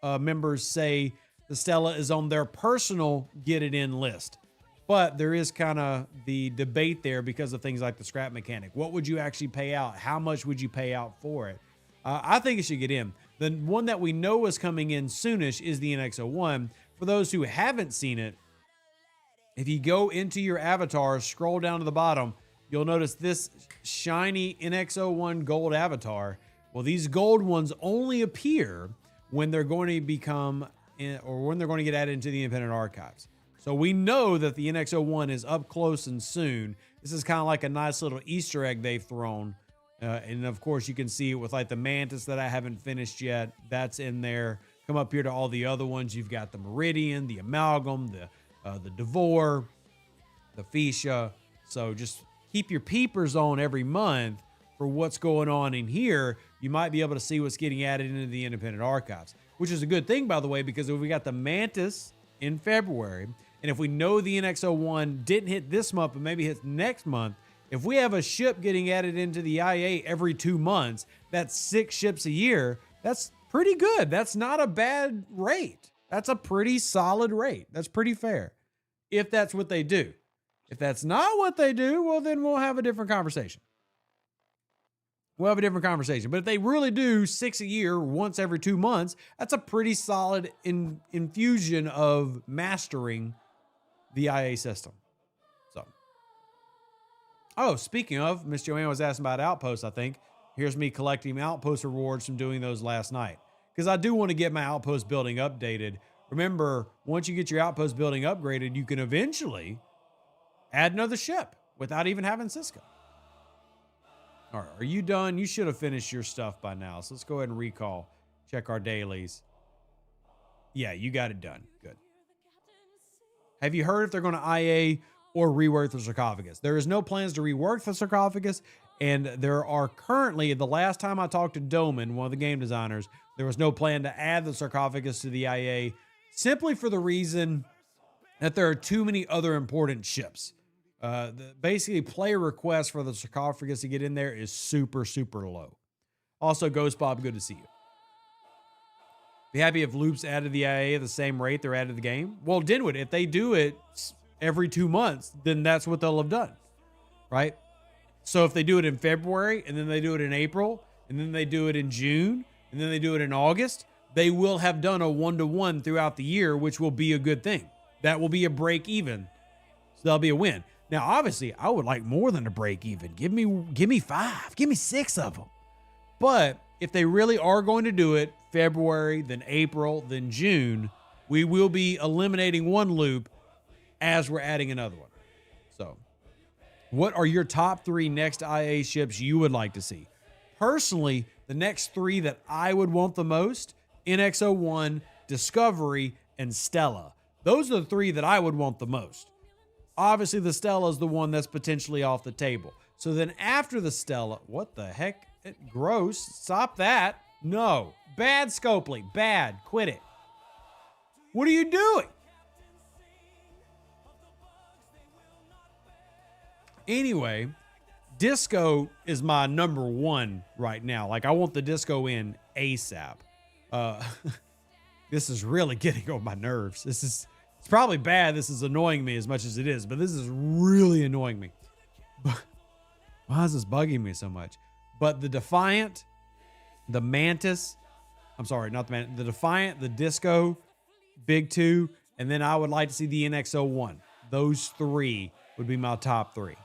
A: members say the Stella is on their personal get it in list. But there is kind of the debate there because of things like the scrap mechanic. What would you actually pay out? How much would you pay out for it? I think it should get in. The one that we know is coming in soonish is the NX-01. For those who haven't seen it, if you go into your avatar, scroll down to the bottom, you'll notice this shiny NX-01 gold avatar. Well, these gold ones only appear when they're going to become, or when they're going to get added into the Independent Archives. So we know that the NX-01 is up close and soon. This is kind of like a nice little Easter egg they've thrown. And of course, you can see it with like the Mantis that I haven't finished yet. That's in there. Come up here to all the other ones. You've got the Meridian, the Amalgam, the Devore, the Fuchsia. So just keep your peepers on every month for what's going on in here. You might be able to see what's getting added into the Independent Archives, which is a good thing, by the way, because if we got the Mantis in February, and if we know the NX-01 didn't hit this month, but maybe hits next month, if we have a ship getting added into the IA every 2 months, that's 6 ships a year. That's pretty good. That's not a bad rate. That's a pretty solid rate. That's pretty fair. If that's what they do. If that's not what they do, well, then we'll have a different conversation. We'll have a different conversation. But if they really do 6 a year, once every 2 months, that's a pretty solid infusion of mastering the IA system. So, oh, speaking of, Miss Joanne was asking about Outposts, I think. Here's me collecting Outpost rewards from doing those last night. Because I do want to get my Outpost building updated. Remember, once you get your Outpost building upgraded, you can eventually add another ship without even having Cisco. All right, are you done? You should have finished your stuff by now. So let's go ahead and recall. Check our dailies. Yeah, you got it done. Good. Have you heard if they're going to IA or rework the sarcophagus? There is no plans to rework the sarcophagus, and there are currently, the last time I talked to Doman, one of the game designers, there was no plan to add the sarcophagus to the IA, simply for the reason that there are too many other important ships. Basically, player request for the sarcophagus to get in there is super, super low. Also, Ghost Bob, good to see you. Be happy if loops added the IA at the same rate they're added the game. Well, Dinwood, if they do it every 2 months, then that's what they'll have done, right? So if they do it in February, and then they do it in April, and then they do it in June, and then they do it in August, they will have done a 1-to-1 throughout the year, which will be a good thing. That will be a break even. So that'll be a win. Now, obviously, I would like more than a break even. Give me 5, give me 6 of them. But if they really are going to do it, February, then April, then June, we will be eliminating one loop as we're adding another one. So, what are your top 3 next IA ships you would like to see? Personally, the next 3 that I would want the most, NX-01, Discovery, and Stella. Those are the 3 that I would want the most. obviously the Stella is the one that's potentially off the table. So then after the Stella, what the heck? Gross. Stop that. No. Bad, Scopely. Bad. Quit it. What are you doing? Anyway, disco is my number one right now. Like, I want the disco in ASAP. This is really getting on my nerves. It's probably bad. This is annoying me as much as it is, but this is really annoying me. Why is this bugging me so much? But the Defiant, the Mantis, I'm sorry, not the Mantis, the Defiant, the Disco, Big Two, and then I would like to see the NX-01. Those three would be my top three.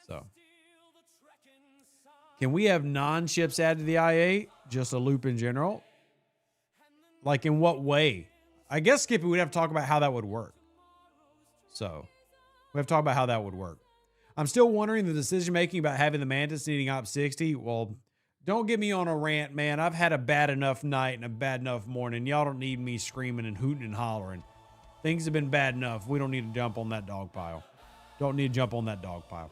A: So, can we have non-ships added to the IA? Just a loop in general? Like, in what way? I guess, Skippy, we'd have to talk about how that would work. So, we have to talk about how that would work. I'm still wondering the decision-making about having the Mantis needing Op 60. Well, don't get me on a rant, man. I've had a bad enough night and a bad enough morning. Y'all don't need me screaming and hooting and hollering. Things have been bad enough. We don't need to jump on that dog pile. Don't need to jump on that dog pile.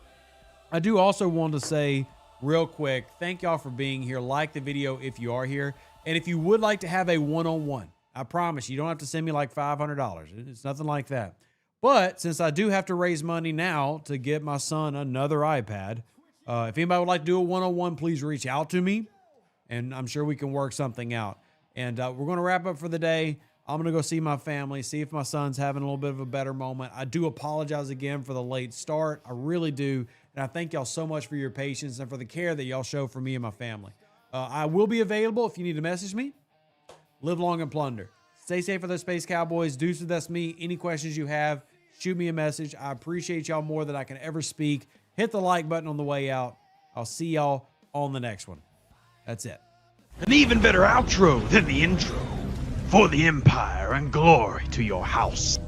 A: I do also want to say real quick, thank y'all for being here. Like the video if you are here. And if you would like to have a one-on-one, I promise you don't have to send me like $500. It's nothing like that. But since I do have to raise money now to get my son another iPad, if anybody would like to do a one-on-one, please reach out to me. And I'm sure we can work something out. And we're going to wrap up for the day. I'm going to go see my family, see if my son's having a little bit of a better moment. I do apologize again for the late start. I really do. And I thank y'all so much for your patience and for the care that y'all show for me and my family. I will be available if you need to message me. Live long and plunder. Stay safe for those Space Cowboys. Deuces, that's me. Any questions you have, shoot me a message. I appreciate y'all more than I can ever speak. Hit the like button on the way out. I'll see y'all on the next one. That's it.
B: An even better outro than the intro. For the Empire and glory to your house.